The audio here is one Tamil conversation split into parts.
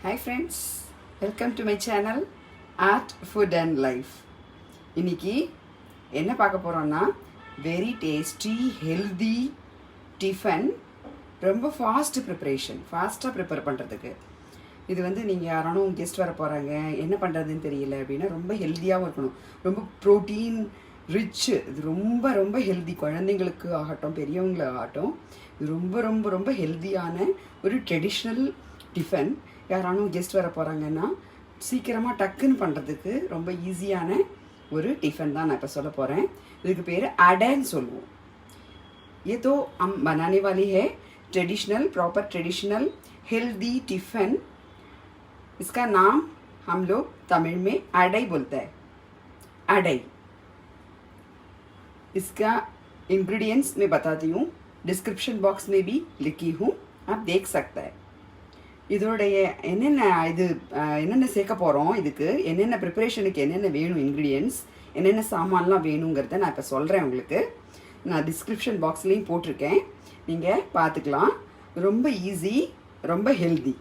Hi friends, welcome to my channel Art, Food and Life. இன்னைக்கு என்ன பார்க்க போறோம்னா very tasty, healthy tiffin, ரொம்ப ஃபாஸ்ட் ப்ரிப்பரேஷன், ஃபாஸ்ட்டாக ப்ரிப்பேர் பண்ணுறதுக்கு. இது வந்து நீங்கள் யாரானும் கெஸ்ட் வர போகிறாங்க, என்ன பண்ணுறதுன்னு தெரியல அப்படின்னா ரொம்ப ஹெல்த்தியாகவும் இருக்கணும். ரொம்ப ப்ரோட்டீன் ரிச், இது ரொம்ப ரொம்ப ஹெல்தி, குழந்தைங்களுக்கு ஆகட்டும் பெரியவங்களுக்கு ஆகட்டும். இது ரொம்ப ரொம்ப ரொம்ப ஹெல்த்தியான ஒரு ட்ரெடிஷ்னல் டிஃபன். யாரானும் கெஸ்ட் வர போகிறாங்கன்னா சீக்கிரமாக டக்குன்னு பண்ணுறதுக்கு ரொம்ப ஈஸியான ஒரு டிஃபன் தான் நான் இப்போ சொல்ல போகிறேன். இதுக்கு பேர் அடைன்னு சொல்லுவோம். ये तो हम बनाने वाली है traditional, proper traditional healthy tiffin. इसका नाम हम लोग तमिल में अडई बोलते हैं. अडई. इसका इंग्रेडिएंट्स मैं बताती हूँ, डिस्क्रिप्शन बॉक्स में भी लिखी हूँ, आप देख सकते हैं. இதோடைய என்னென்ன சேர்க்க போகிறோம், இதுக்கு என்னென்ன ப்ரிப்பரேஷனுக்கு என்னென்ன வேணும், இன்க்ரீடியன்ட்ஸ் என்னென்ன சாமான்லாம் வேணுங்கிறத நான் இப்போ சொல்கிறேன் உங்களுக்கு. நான் டிஸ்கிரிப்ஷன் பாக்ஸ்லேயும் போட்டிருக்கேன், நீங்கள் பார்த்துக்கலாம். ரொம்ப ஈஸி, ரொம்ப healthy.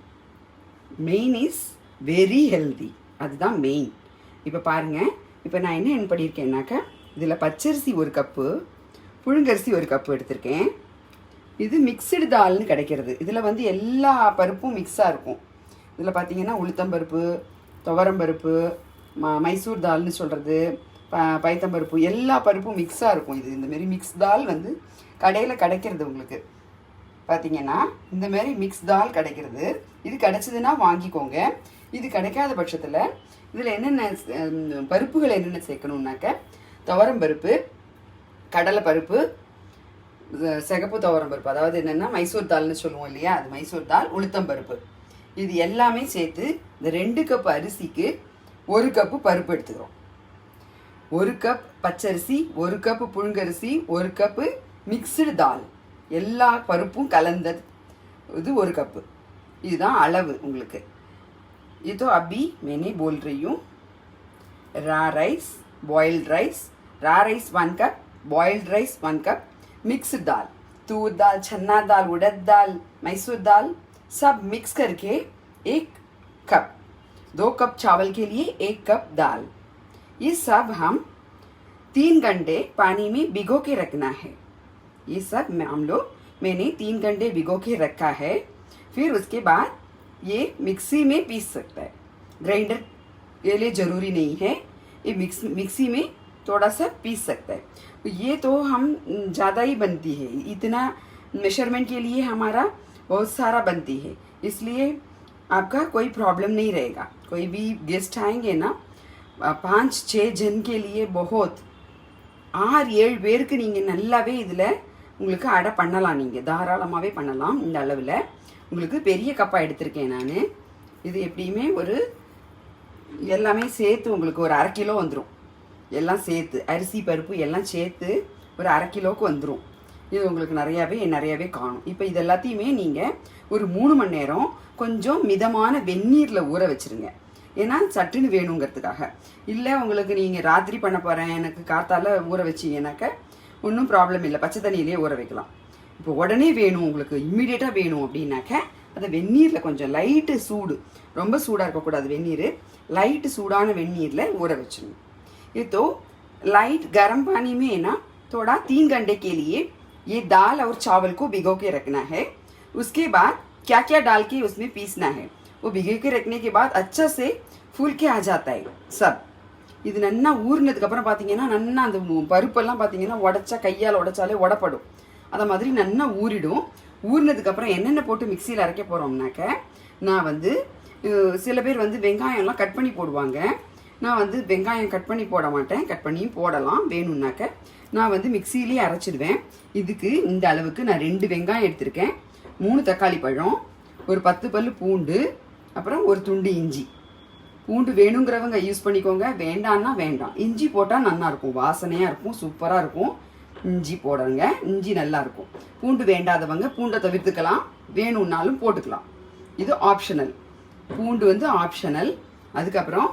Main is very healthy, அதுதான் மெயின். இப்போ பாருங்கள், இப்போ நான் என்ன பண்ணியிருக்கேன்னாக்கா, இதில் பச்சரிசி ஒரு கப்பு, புழுங்கரிசி ஒரு கப்பு எடுத்திருக்கேன். இது மிக்சடு தால்னு கிடைக்கிறது. இதில் வந்து எல்லா பருப்பும் மிக்ஸாக இருக்கும். இதில் பார்த்தீங்கன்னா உளுத்தம்பருப்பு, துவரம்பருப்பு, மைசூர் தால்னு சொல்கிறது, பைத்தம்பருப்பு, எல்லா பருப்பும் மிக்ஸாக இருக்கும். இது இந்தமாரி மிக்ஸ் தால் வந்து கடையில் கிடைக்கிறது. உங்களுக்கு பார்த்தீங்கன்னா இந்தமாரி மிக்ஸ் தால் கிடைக்கிறது. இது கிடைச்சதுன்னா வாங்கிக்கோங்க. இது கிடைக்காத பட்சத்தில் இதில் என்னென்ன பருப்புகள் என்னென்ன சேர்க்கணுன்னாக்க, துவரம்பருப்பு, கடலைப்பருப்பு, சிகப்பு துவரம்பருப்பு, அதாவது என்னென்னா மைசூர் தால்னு சொல்லுவோம் இல்லையா, அது மைசூர் தால், உளுத்தம்பருப்பு, இது எல்லாமே சேர்த்து இந்த 2 கப் அரிசிக்கு 1 கப்பு பருப்பு எடுத்துக்கிறோம். 1 கப் பச்சரிசி, 1 கப்பு புழுங்கரிசி, 1 கப்பு மிக்சடு தால், எல்லா பருப்பும் கலந்தது இது 1 கப்பு. இதுதான் அளவு உங்களுக்கு. இது अभी मैंने बोल रही हूँ. Raw rice, boiled rice, raw rice 1 cup, boiled rice 1 cup, mixed dal, toor dal, chana dal, उड़द दाल, मैसूर दाल, सब मिक्स करके 1 कप. 2 कप चावल के लिए 1 कप दाल. ये सब हम 3 घंटे पानी में भिगो के रखना है. ये सब मैंने 3 घंटे भिगो के रखा है. फिर उसके बाद ये मिक्सी में पीस सकता है. ग्राइंडर के लिए ज़रूरी नहीं है, ये मिक्सी में थोड़ा सा पीस सकता है. ये तो हम ज़्यादा ही बनती है, इतना मेजरमेंट के लिए हमारा बहुत सारा बनती है, इसलिए आपका कोई प्रॉब्लम नहीं रहेगा. कोई भी गेस्ट आएंगे ना, 5-6 जन के लिए बहुत, 6-7 பேருக்கு நீங்கள் நல்லாவே இதில் உங்களுக்கு அடை பண்ணலாம். நீங்கள் தாராளமாகவே பண்ணலாம். இந்த அளவில் உங்களுக்கு பெரிய கப்பாக எடுத்திருக்கேன் நான். இது எப்படியுமே ஒரு எல்லாமே சேர்த்து உங்களுக்கு ஒரு 1/2 கிலோ வந்துடும். எல்லாம் சேர்த்து அரிசி பருப்பு எல்லாம் சேர்த்து ஒரு 1/2 கிலோவுக்கு வந்துடும். இது உங்களுக்கு நிறையாவே காணும். இப்போ இது எல்லாத்தையுமே நீங்கள் ஒரு 3 மணி நேரம் கொஞ்சம் மிதமான வெந்நீரில் ஊற வச்சுருங்க. ஏன்னா சட்டுன்னு வேணுங்கிறதுக்காக. இல்லை உங்களுக்கு நீங்கள் ராத்திரி பண்ண போகிறேன், எனக்கு காத்தால ஊற வச்சிங்கனாக்க ஒன்றும் ப்ராப்ளம் இல்லை, பச்சை தண்ணியிலே ஊற வைக்கலாம். இப்போ உடனே வேணும், உங்களுக்கு இம்மிடியேட்டாக வேணும் அப்படின்னாக்க அதை வெந்நீரில் கொஞ்சம் லைட்டு சூடு, ரொம்ப சூடாக இருக்கக்கூடாது வெந்நீர், லைட்டு சூடான வெந்நீரில் ஊற வச்சிடணும். ये तो लाइट गर्म पानी में ना थोड़ा 3 घंटे के लिए ये दाल और चावल को भिगो के रखना है. उसके बाद क्या क्या डाल के उसमें पीसना है. वो भिगो के रखने के बाद अच्छा से फूल के आ जाता है सब. இது நல்லா ஊறினதுக்கு அப்புறம் பார்த்தீங்கன்னா நல்லா அந்த பருப்பெல்லாம் பார்த்தீங்கன்னா உடச்சா கையால் உடைச்சாலே உடப்படும். அதை மாதிரி நல்லா ஊறிடும். ஊறினதுக்கப்புறம் என்னென்ன போட்டு மிக்சியில் அரைக்க போகிறோம்னாக்க, நான் வந்து சில பேர் வந்து வெங்காயம்லாம் கட் பண்ணி போடுவாங்க. நான் வந்து வெங்காயம் கட் பண்ணி போட மாட்டேன், கட் பண்ணியும் போடலாம் வேணும்னாக்க. நான் வந்து மிக்சியிலே அரைச்சிடுவேன். இதுக்கு இந்த அளவுக்கு நான் 2 வெங்காயம் எடுத்திருக்கேன், 3 தக்காளி பழம், ஒரு 10 பல்லு பூண்டு, அப்புறம் ஒரு துண்டு இஞ்சி. பூண்டு வேணுங்கிறவங்க யூஸ் பண்ணிக்கோங்க, வேண்டான்னா வேண்டாம். இஞ்சி போட்டால் நல்லாயிருக்கும், வாசனையாக இருக்கும், சூப்பராக இருக்கும். இஞ்சி போடுங்க, இஞ்சி நல்லாயிருக்கும். பூண்டு வேண்டாதவங்க பூண்டை தவிர்த்துக்கலாம், வேணும்னாலும் போட்டுக்கலாம். இது ஆப்ஷனல், பூண்டு வந்து ஆப்ஷனல். அதுக்கப்புறம்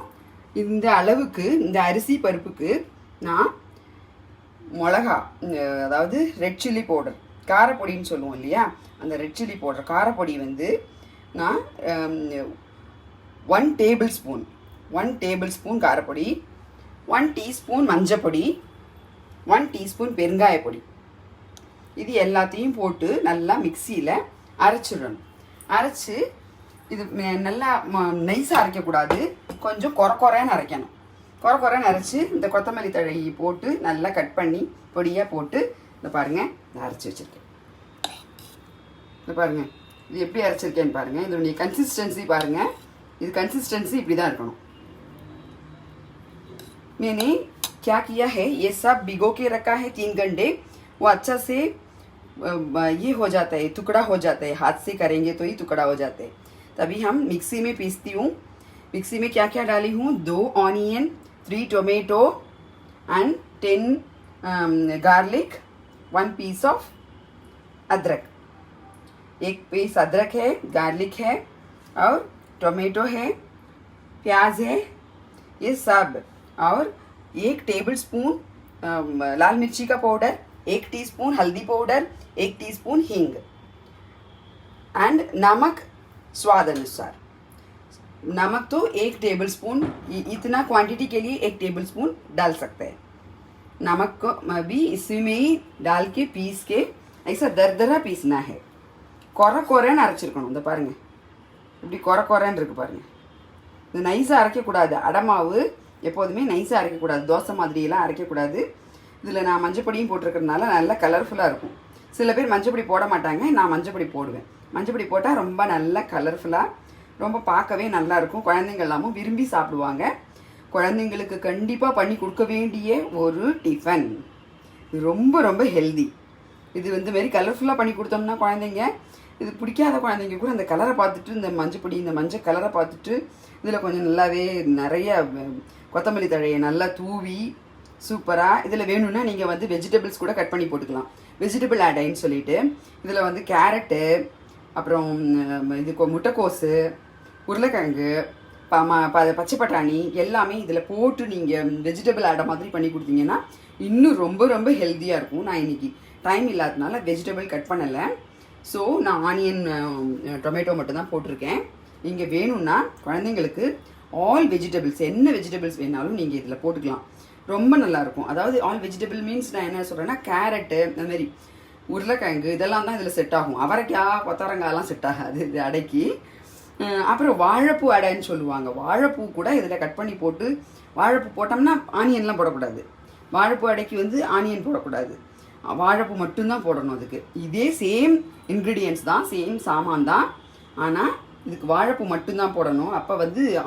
இந்த அளவுக்கு இந்த அரிசி பருப்புக்கு நான் மிளகா, அதாவது ரெட் சில்லி பவுடர், காரப்பொடின்னு சொல்லுவோம் இல்லையா, அந்த ரெட் சில்லி பவுடர் காரப்பொடி வந்து நான் 1 டேபிள் ஸ்பூன் காரப்பொடி, 1 டீஸ்பூன் மஞ்சப்பொடி, 1 டீஸ்பூன் பெருங்காயப்பொடி. இது எல்லாத்தையும் போட்டு நல்லா மிக்சியில் அரைச்சிடணும். அரைச்சி இது நல்லா நைஸாக அரைக்கக்கூடாது, கொஞ்சம் குறைன்னு அரைக்கணும். குறைன்னு அரைச்சி இந்த கொத்தமல்லி தழையை போட்டு நல்லா கட் பண்ணி பொடியாக போட்டு இந்த பாருங்கள் நான் அரைச்சி வச்சுருக்கேன். இந்த பாருங்கள் இது எப்படி அரைச்சிருக்கேன்னு பாருங்கள். இதனுடைய கன்சிஸ்டன்சி பாருங்கள். இது கன்சிஸ்டன்சி இப்படி தான் இருக்கணும். मैंने क्या किया है, ये सब भिगो के रखा है 3 घंटे. वो अच्छा से ये हो जाता है, टुकड़ा हो जाता है. हाथ से करेंगे तो ही टुकड़ा हो जाता है. तभी हम मिक्सी में पीसती हूँ. मिक्सी में क्या क्या डाली हूँ, 2 onion, 3 tomato and 10 garlic, 1 piece of अदरक. 1 पीस अदरक है, गार्लिक है और टोमेटो है, प्याज है, ये सब. और 1 टेबल स्पून लाल मिर्ची का पाउडर, 1 टीस्पून हल्दी पाउडर, 1 टीस्पून हींग एंड नमक स्वाद अनुसार. नमक तो 1 टेबल स्पून, इतना क्वांटिटी के लिए 1 टेबल स्पून डाल सकते हैं. नमक को भी इसमें ही डाल के पीस के ऐसा दरदरा पीसना है. குறைன்னு அரைச்சிருக்கணும். இந்த பாருங்கள் இப்படி குறைன்னு இருக்குது பாருங்கள். இது நைஸாக அரைக்கக்கூடாது. அடமாவு எப்போதுமே நைஸாக அரைக்கக்கூடாது, தோசை மாதிரியெல்லாம் அரைக்கக்கூடாது. இதில் நான் மஞ்சப்பொடியும் போட்டிருக்கிறதுனால நல்லா கலர்ஃபுல்லாக இருக்கும். சில பேர் மஞ்சப்பொடி போட மாட்டாங்க, நான் மஞ்சப்பொடி போடுவேன். மஞ்சப்பொடி போட்டால் ரொம்ப நல்லா கலர்ஃபுல்லாக, ரொம்ப பார்க்கவே நல்லாயிருக்கும். குழந்தைங்க எல்லாமும் விரும்பி சாப்பிடுவாங்க. குழந்தைங்களுக்கு கண்டிப்பாக பண்ணி கொடுக்க வேண்டிய ஒரு டிஃபன். இது ரொம்ப ரொம்ப ஹெல்தி. இது மாரி கலர்ஃபுல்லாக பண்ணி கொடுத்தோம்னா குழந்தைங்க, இது பிடிக்காத குழந்தைங்க கூட அந்த கலரை பார்த்துட்டு, இந்த மஞ்சப்பொடி இந்த மஞ்சள் கலரை பார்த்துட்டு இதில் கொஞ்சம் நல்லாவே நிறைய கொத்தமல்லி தழையை நல்லா தூவி சூப்பராக. இதில் வேணும்னா நீங்கள் வெஜிடபிள்ஸ் கூட கட் பண்ணி போட்டுக்கலாம். வெஜிடபிள் ஆடைன்னு சொல்லிட்டு இதில் கேரட்டு, அப்புறம் இது முட்டைக்கோஸு, உருளைக்கிழங்கு, பச்சை பட்டாணி எல்லாமே இதில் போட்டு நீங்கள் வெஜிடபிள் ஆடை மாதிரி பண்ணி கொடுத்தீங்கன்னா இன்னும் ரொம்ப ரொம்ப ஹெல்த்தியாக இருக்கும். நான் இன்றைக்கி டைம் இல்லாததுனால வெஜிடபிள் கட் பண்ணலை. ஸோ நான் ஆனியன் டொமேட்டோ மட்டும்தான் போட்டிருக்கேன். நீங்கள் வேணும்னா குழந்தைங்களுக்கு ஆல் வெஜிடபிள்ஸ், என்ன வெஜிடபிள்ஸ் வேணாலும் நீங்கள் இதில் போட்டுக்கலாம். ரொம்ப நல்லாயிருக்கும். அதாவது ஆல் வெஜிடபிள் மீன்ஸ் நான் என்ன சொல்கிறேன்னா, கேரட்டு, அந்தமாரி உருளைக்கிழங்கு இதெல்லாம் தான் இதில் செட் ஆகும். அவரைக்காய் கொத்தரங்காயெல்லாம் செட் ஆகாது இது அடைக்கி. அப்புறம் வாழைப்பூ அடைன்னு சொல்லுவாங்க. வாழைப்பூ கூட இதில் கட் பண்ணி போட்டு, வாழைப்பூ போட்டோம்னா ஆனியன்லாம் போடக்கூடாது. வாழைப்பூ அடைக்கி ஆனியன் போடக்கூடாது, வாழைப்பூ மட்டும்தான் போடணும். அதுக்கு இதே சேம் இன்க்ரீடியன்ட்ஸ் தான், சேம் சாமான் தான். ஆனால் இதுக்கு வாழைப்பூ மட்டும்தான் போடணும். அப்போ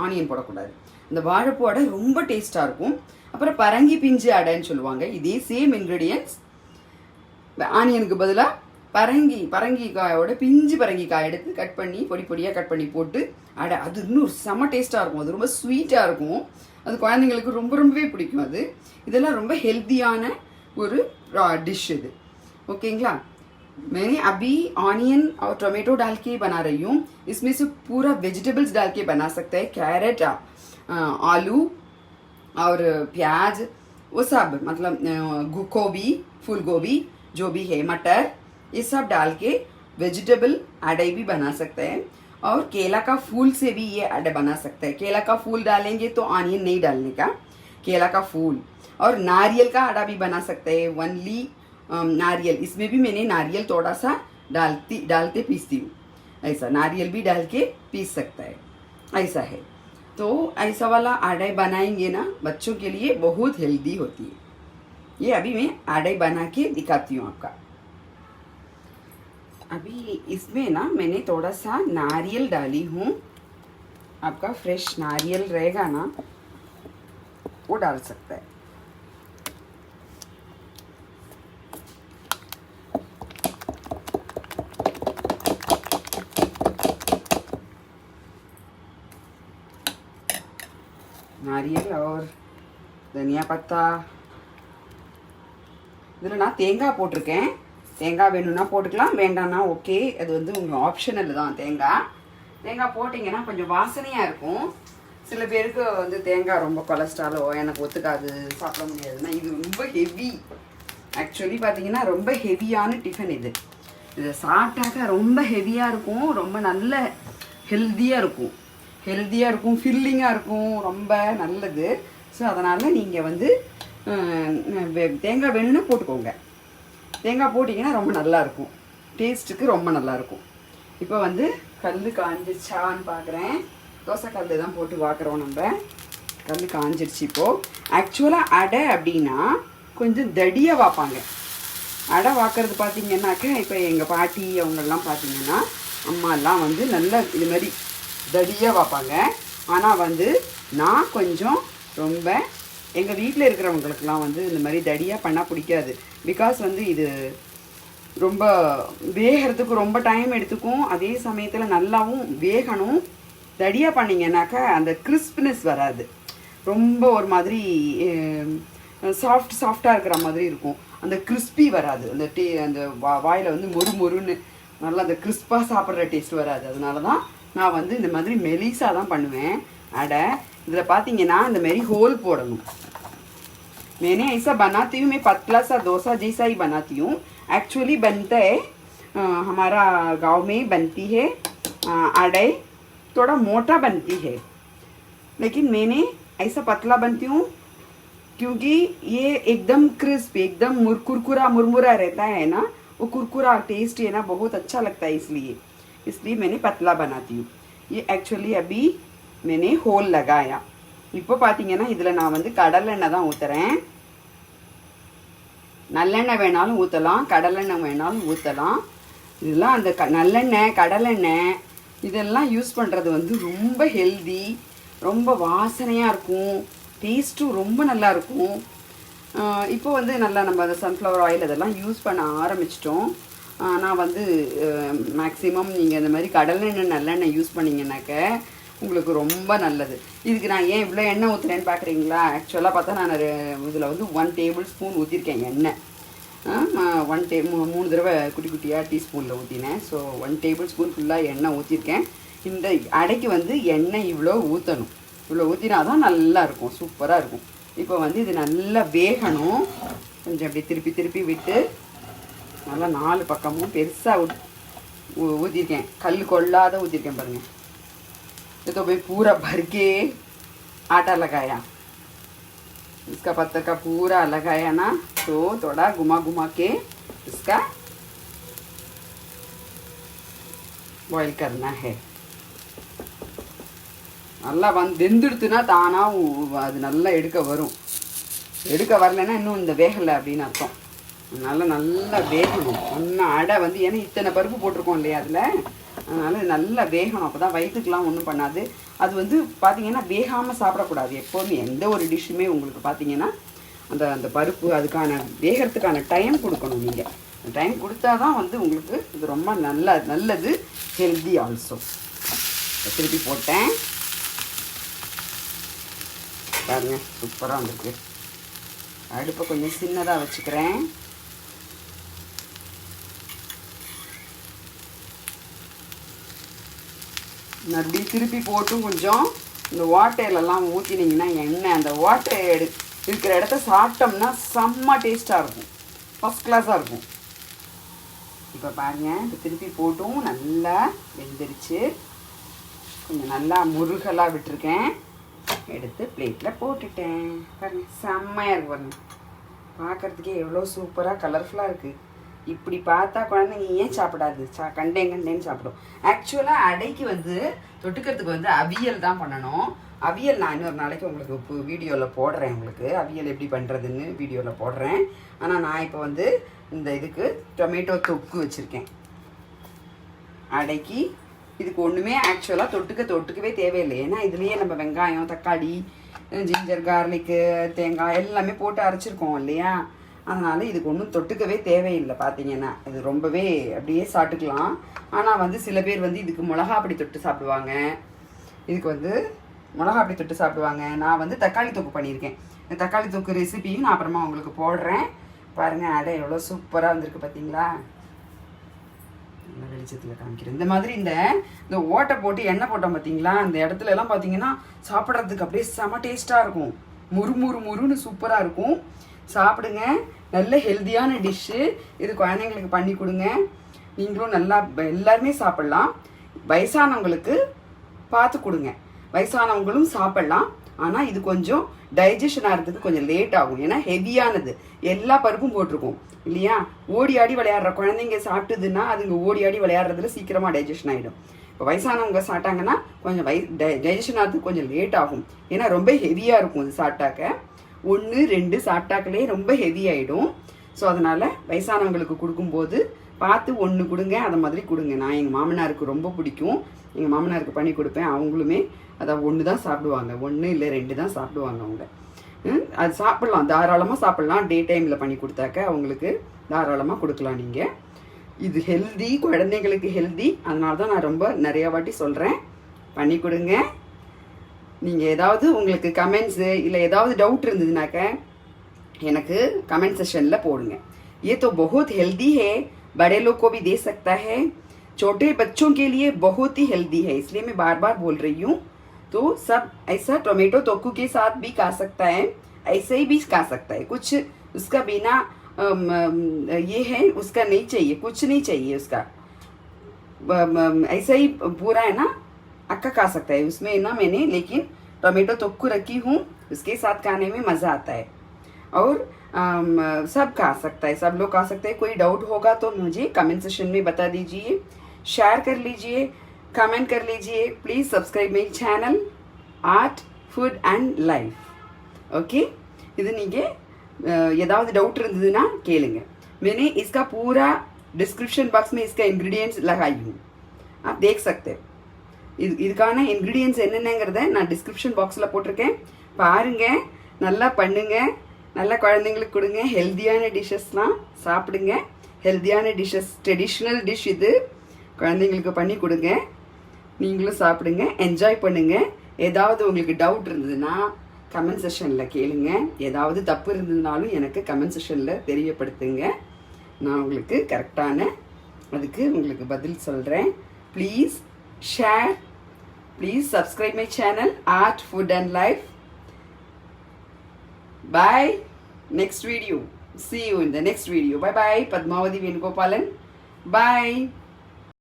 ஆனியன் போடக்கூடாது. இந்த வாழைப்பூ அடை ரொம்ப டேஸ்ட்டாக இருக்கும். அப்புறம் பரங்கி பிஞ்சு அடைன்னு சொல்லுவாங்க. இதே சேம் இன்க்ரீடியன்ட்ஸ். ஆனியனுக்கு பதிலாக பரங்கிக்காயோட பிஞ்சு பரங்கிக்காய் எடுத்து கட் பண்ணி பொடியாக கட் பண்ணி போட்டு அடை, அது இன்னும் செம்ம டேஸ்ட்டாக இருக்கும். அது ரொம்ப ஸ்வீட்டாக இருக்கும். அது குழந்தைங்களுக்கு ரொம்பவே பிடிக்கும். இதெல்லாம் ரொம்ப ஹெல்த்தியான ஒரு डिश இது. ஓகேங்களா? मैंने अभी ऑनियन और टोमेटो डाल के बना रही हूँ. इसमें से पूरा वेजिटेबल्स डाल के बना सकते हैं. कैरेट, आलू और प्याज, वो सब मतलब गोभी, फूल गोभी जो भी है, मटर, ये सब डाल के वेजिटेबल अडे भी बना सकते हैं. और केला का फूल से भी ये अडे बना सकते हैं. केला का फूल डालेंगे तो ऑनियन नहीं डालने का, केला का फूल. और नारियल का अडा भी बना सकते हैं. ओनली नारियल, इसमें भी मैंने नारियल थोड़ा सा डालते पीसती हूँ. ऐसा नारियल भी डाल के पीस सकता है, ऐसा है. तो ऐसा वाला अडे बनाएंगे ना, बच्चों के लिए बहुत हेल्दी होती है. ये अभी मैं अडे बना के दिखाती हूँ आपका. अभी इसमें ना मैंने थोड़ा सा नारियल डाली हूँ. आपका फ्रेश नारियल रहेगा ना, वो डाल सकता है. नारियल और धनिया पत्ता. இதில் நான் தேங்காய் போட்டிருக்கேன். தேங்காய் வேணும்னா போட்டுக்கலாம், வேண்டாம்னா ஓகே. அது உங்கள் ஆப்ஷனல் தான். தேங்காய் போட்டிங்கன்னா கொஞ்சம் வாசனையாக இருக்கும். சில பேருக்கு தேங்காய் ரொம்ப கொலஸ்ட்ராலோ எனக்கு ஒத்துக்காது, சாப்பிட முடியாதுன்னா இது ரொம்ப ஹெவி. ஆக்சுவலி பார்த்தீங்கன்னா ரொம்ப ஹெவியான டிஃபன் இது. இதை சாப்பிட்டாக்கா ரொம்ப ஹெவியாக இருக்கும், ரொம்ப நல்ல ஹெல்த்தியாக இருக்கும். ஹெல்த்தியாக இருக்கும், ஃபில்லிங்காக இருக்கும், ரொம்ப நல்லது. ஸோ அதனால் நீங்கள் வந்து தேங்காய் வேணும்னா போட்டுக்கோங்க. தேங்காய் போட்டிங்கன்னா ரொம்ப நல்லாயிருக்கும், டேஸ்ட்டுக்கு ரொம்ப நல்லாயிருக்கும். இப்போ வந்து கல் காஞ்சிச்சான்னு பார்க்குறேன். தோசை கல் தான் போட்டு பார்க்குறோம் நம்ம. கல் காஞ்சிடுச்சு. இப்போது ஆக்சுவலாக அடை அப்படின்னா கொஞ்சம் தடியாக வாப்பாங்க. அடை வாக்கிறது பார்த்தீங்கன்னாக்க இப்போ எங்கள் பாட்டி அவங்கெல்லாம் பார்த்தீங்கன்னா அம்மாலாம் வந்து நல்லா இது மாதிரி தடியாக வாப்பாங்க. ஆனால் வந்து நான் கொஞ்சம் ரொம்ப எங்கள் வீட்டில் இருக்கிறவங்களுக்கெல்லாம் வந்து இந்த மாதிரி தடியாக பண்ணால் பிடிக்காது. பிகாஸ் வந்து இது ரொம்ப வேகிறதுக்கு ரொம்ப டைம் எடுத்துக்கும், அதே சமயத்தில் நல்லாவும் வேகணும். தடியாக பண்ணிங்கன்னாக்கா அந்த கிறிஸ்ப்னஸ் வராது, ரொம்ப ஒரு மாதிரி சாஃப்டாக இருக்கிற மாதிரி இருக்கும். அந்த கிறிஸ்பி வராது, அந்த அந்த வாயில் வந்து மொறுன்னு நல்லா அந்த கிறிஸ்பாக சாப்பிட்ற டேஸ்ட் வராது. அதனால தான் நான் வந்து இந்த மாதிரி மெலிசாக தான் பண்ணுவேன் அடை. இதில் பார்த்தீங்கன்னா இந்த மாதிரி ஹோல் போடணும். मैंने ऐसा बनाती हूँ, मैं पतला सा डोसा जैसा ही बनाती हूँ. एक्चुअली बनता है हमारा गांव में बनती है अडे, थोड़ा मोटा बनती है, लेकिन मैंने ऐसा पतला बनती हूँ क्योंकि ये एकदम क्रिस्प, एकदम कुरकुरा मुरमुरा रहता है ना, वो कुरकुरा टेस्ट है ना, बहुत अच्छा लगता है, इसलिए मैंने पतला बनाती हूँ. ये एक्चुअली अभी मैंने होल लगाया. இப்போ பார்த்தீங்கன்னா இதில் நான் வந்து கடலெண்ணெய் தான் ஊற்றுறேன். நல்லெண்ணெய் வேணாலும் ஊற்றலாம், கடலெண்ணெய் வேணாலும் ஊற்றலாம். இதெல்லாம் அந்த நல்லெண்ணெய் கடலெண்ணெய் இதெல்லாம் யூஸ் பண்ணுறது வந்து ரொம்ப ஹெல்தி, ரொம்ப வாசனையாக இருக்கும், டேஸ்ட்டும் ரொம்ப நல்லாயிருக்கும். இப்போ வந்து நல்லா நம்ம அந்த சன்ஃப்ளவர் ஆயில் அதெல்லாம் யூஸ் பண்ண ஆரம்பிச்சிட்டோம். நான் வந்து மேக்ஸிமம் நீங்கள் இந்த மாதிரி கடலெண்ணெய் நல்லெண்ணெய் யூஸ் பண்ணிங்கனாக்க உங்களுக்கு ரொம்ப நல்லது. இதுக்கு நான் ஏன் இவ்வளோ எண்ணெய் ஊற்றுறேன்னு பார்க்குறீங்களா? ஆக்சுவலாக பார்த்தா நான் இதில் வந்து 1 டேபிள் ஸ்பூன் ஊற்றிருக்கேன் எண்ணெய். 3 தடவை குட்டி குட்டியாக டீஸ்பூனில் ஊற்றினேன். ஸோ 1 டேபிள் ஸ்பூன் ஃபுல்லாக எண்ணெய் ஊற்றிருக்கேன். இந்த அடைக்கு வந்து எண்ணெய் இவ்வளோ ஊற்றணும். இவ்வளோ ஊற்றினா தான் நல்லாயிருக்கும், சூப்பராக இருக்கும். இப்போ வந்து இது நல்லா வேகணும். கொஞ்சம் அப்படி திருப்பி திருப்பி விட்டு நல்லா 4 பக்கமும் பெருசாக ஊற்றிருக்கேன். கல் கொள்ளாத ஊற்றிருக்கேன் பாருங்கள். ये तो भाई पूरा भर के आटा लगाया, इसका पत्थर का पूरा लगाया ना, तो थोड़ा घुमा घुमा के इसका बॉईल करना है. நல்லா வெந்துடுத்துனா தானாக அது நல்லா எடுக்க வரும். எடுக்க வரலைன்னா இன்னும் இந்த வேகலை அப்படின்னு அர்த்தம். அதனால் நல்லா வேகணும். ஒன்றும் அடை வந்து ஏன்னா இத்தனை பருப்பு போட்டிருக்கோம் இல்லையா அதில், அதனால் இது நல்லா வேகணும். அப்போ தான் வயிற்றுக்கெலாம் ஒன்றும் பண்ணாது. அது வந்து பார்த்திங்கன்னா வேகாமல் சாப்பிடக்கூடாது. எப்போதுமே எந்த ஒரு டிஷ்ஷுமே உங்களுக்கு பார்த்திங்கன்னா அந்த அந்த பருப்பு அதுக்கான வேகிறதுக்கான டைம் கொடுக்கணும். நீங்கள் டைம் கொடுத்தா தான் வந்து உங்களுக்கு இது ரொம்ப நல்லது, ஹெல்தி ஆல்சோ. திருப்பி போட்டேன் பாருங்க, சூப்பராக வந்திருக்கு. அடுப்பை கொஞ்சம் சின்னதாக வச்சுக்கிறேன். மறுபடியும் திருப்பி போட்டும் கொஞ்சம் இந்த வாட்டையிலலாம் ஊற்றினீங்கன்னா எண்ணெய் அந்த வாட்டை இருக்கிற இடத்த சாப்பிட்டோம்னா செம்ம டேஸ்ட்டாக இருக்கும், ஃபஸ்ட் கிளாஸாக இருக்கும். இப்போ பாருங்கள், இப்போ திருப்பி போட்டும் நல்லா வெந்துருச்சு. கொஞ்சம் நல்லா முருகலாக விட்டுருக்கேன். எடுத்து பிளேட்டில் போட்டுட்டேன். பாருங்கள், செம்மையாக இருக்கு பாருங்கள். பார்க்குறதுக்கே எவ்வளோ சூப்பராக கலர்ஃபுல்லாக இருக்குது. இப்படி பார்த்தா குழந்தைங்க ஏன் சாப்பிடாது? கண்டேன்னு சாப்பிடும். ஆக்சுவலாக அடைக்கு வந்து தொட்டுக்கிறதுக்கு வந்து அவியல் தான் பண்ணணும். அவியல் நான் இன்னொரு நாளைக்கு உங்களுக்கு இப்போ வீடியோவில் போடுறேன். உங்களுக்கு அவியல் எப்படி பண்ணுறதுன்னு வீடியோவில் போடுறேன். ஆனால் நான் இப்போ வந்து இந்த இதுக்கு டொமேட்டோ தொக்கு வச்சுருக்கேன் அடைக்கு. இதுக்கு ஒன்றுமே ஆக்சுவலாக தொட்டுக்கவே தேவையில்லை. ஏன்னா இதுலேயே நம்ம வெங்காயம், தக்காளி, ஜிஞ்சர், கார்லிக்கு, தேங்காய் எல்லாமே போட்டு அரைச்சிருக்கோம் இல்லையா? அதனால் இதுக்கு ஒன்றும் தொட்டுக்கவே தேவையில்லை. பார்த்தீங்கன்னா இது ரொம்பவே அப்படியே சாப்பிட்டுக்கலாம். ஆனால் வந்து சில பேர் வந்து இதுக்கு மிளகா அப்படி தொட்டு சாப்பிடுவாங்க, இதுக்கு வந்து மிளகா அப்படி தொட்டு சாப்பிடுவாங்க. நான் வந்து தக்காளி தொக்கு பண்ணியிருக்கேன். இந்த தக்காளி தொக்கு ரெசிபியும் நான் அப்புறமா உங்களுக்கு போடுறேன். பாருங்கள், அடை எவ்வளோ சூப்பராக வந்திருக்கு பார்த்தீங்களா? வெளிச்சத்தில் காமிக்கிறேன். இந்த மாதிரி இந்த ஓட்டை போட்டு எண்ணெய் போட்டோம் பார்த்தீங்களா? அந்த இடத்துல எல்லாம் பார்த்தீங்கன்னா சாப்பிட்றதுக்கு அப்படியே செம டேஸ்ட்டாக இருக்கும். முறுன்னு சூப்பராக இருக்கும். சாப்பிடுங்க. நல்ல ஹெல்த்தியான டிஷ்ஷு இது. குழந்தைங்களுக்கு பண்ணி கொடுங்க. நீங்களும் நல்லா எல்லாருமே சாப்பிட்லாம். வயசானவங்களுக்கு பார்த்து கொடுங்க. வயசானவங்களும் சாப்பிடலாம். ஆனால் இது கொஞ்சம் டைஜஷன் ஆகிறதுக்கு கொஞ்சம் லேட் ஆகும். ஏன்னா ஹெவியானது, எல்லா பருப்பும் போட்டிருக்கோம் இல்லையா. ஓடி ஆடி விளையாடுற குழந்தைங்க சாப்பிட்டுதுன்னா அதுங்க ஓடி ஆடி விளையாடுறதுல சீக்கிரமாக டைஜஷன் ஆகிடும். இப்போ வயசானவங்க சாப்பிட்டாங்கன்னா கொஞ்சம் டைஜஷன் ஆகிறதுக்கு கொஞ்சம் லேட் ஆகும். ஏன்னா ரொம்ப ஹெவியாக இருக்கும் இது சாப்பிட்டாக்க. 1 2 சாப்பிட்டாக்களே ரொம்ப ஹெவி ஆகிடும். ஸோ அதனால் வயசானவங்களுக்கு கொடுக்கும்போது பார்த்து 1 கொடுங்க, அதை மாதிரி கொடுங்க. நான் எங்கள் மாமனாருக்கு ரொம்ப பிடிக்கும், எங்கள் மாமனாருக்கு பண்ணி கொடுப்பேன். அவங்களுமே அதை 1 தான் சாப்பிடுவாங்க, 1 இல்லை 2 தான் சாப்பிடுவாங்க அவங்க. அது சாப்பிட்லாம், தாராளமாக சாப்பிட்லாம். டே டைமில் பண்ணி கொடுத்தாக்க அவங்களுக்கு தாராளமாக கொடுக்கலாம் நீங்கள். இது ஹெல்தி, குழந்தைங்களுக்கு ஹெல்தி. அதனால தான் நான் ரொம்ப நிறையா வாட்டி சொல்கிறேன், பண்ணி கொடுங்க. நீங்கள் ஏதாவது உங்களுக்கு கமெண்ட்ஸு இல்லை ஏதாவது டவுட் இருந்ததுனாக்க எனக்கு கமெண்ட் செஷனில் போடுங்க. ये तो बहुत हेल्दी है, बड़े लोग को भी दे सकता है, छोटे बच्चों के लिए बहुत ही हेल्दी है, इसलिए मैं बार बार बोल रही हूँ. तो सब ऐसा टोमेटो तोक्कू के साथ भी खा सकता है, ऐसे ही भी खा सकता है. कुछ उसका बिना ये है उसका नहीं चाहिए, कुछ नहीं चाहिए उसका. ऐसा ही पूरा है ना अक्का खा सकता है. उसमें ना मैंने लेकिन टोमेटो तोक्कू रखी हूँ, उसके साथ खाने में मज़ा आता है. और सब खा सकता है, सब लोग खा सकते हैं. कोई डाउट होगा तो मुझे कमेंट सेशन में बता दीजिए, शेयर कर लीजिए, कमेंट कर लीजिए. प्लीज़ सब्सक्राइब मेरी channel art food and life. Okay, இது நீங்கள் ஏதாவது டவுட் இருந்ததுன்னா கேளுங்க. मैंने इसका पूरा डिस्क्रिप्शन बॉक्स में इसका इंग्रेडिएंट्स लगाई हूँ, आप देख सकते हो. இதுக்கான இன்க்ரீடியன்ட்ஸ் என்னென்னங்கிறத நான் டிஸ்கிரிப்ஷன் பாக்ஸில் போட்டிருக்கேன், பாருங்கள். நல்லா பண்ணுங்க, நல்லா குழந்தைங்களுக்கு கொடுங்க. ஹெல்த்தியான டிஷ்ஷஸ்லாம் சாப்பிடுங்க. ஹெல்த்தியான டிஷ்ஷஸ், ட்ரெடிஷ்னல் டிஷ் இது, குழந்தைங்களுக்கு பண்ணி கொடுங்க. நீங்களும் சாப்பிடுங்க, என்ஜாய் பண்ணுங்கள். ஏதாவது உங்களுக்கு டவுட் இருந்ததுன்னா கமெண்ட் செஷனில் கேளுங்க. ஏதாவது தப்பு இருந்ததுனாலும் எனக்கு கமெண்ட் செஷனில் தெரியப்படுத்துங்க. நான் உங்களுக்கு கரெக்டான அதுக்கு உங்களுக்கு பதில் சொல்கிறேன். Please share, please subscribe my channel art food and life. Bye. Next video. See you in the next video. Bye bye. Padmavati Venugopalan. Bye.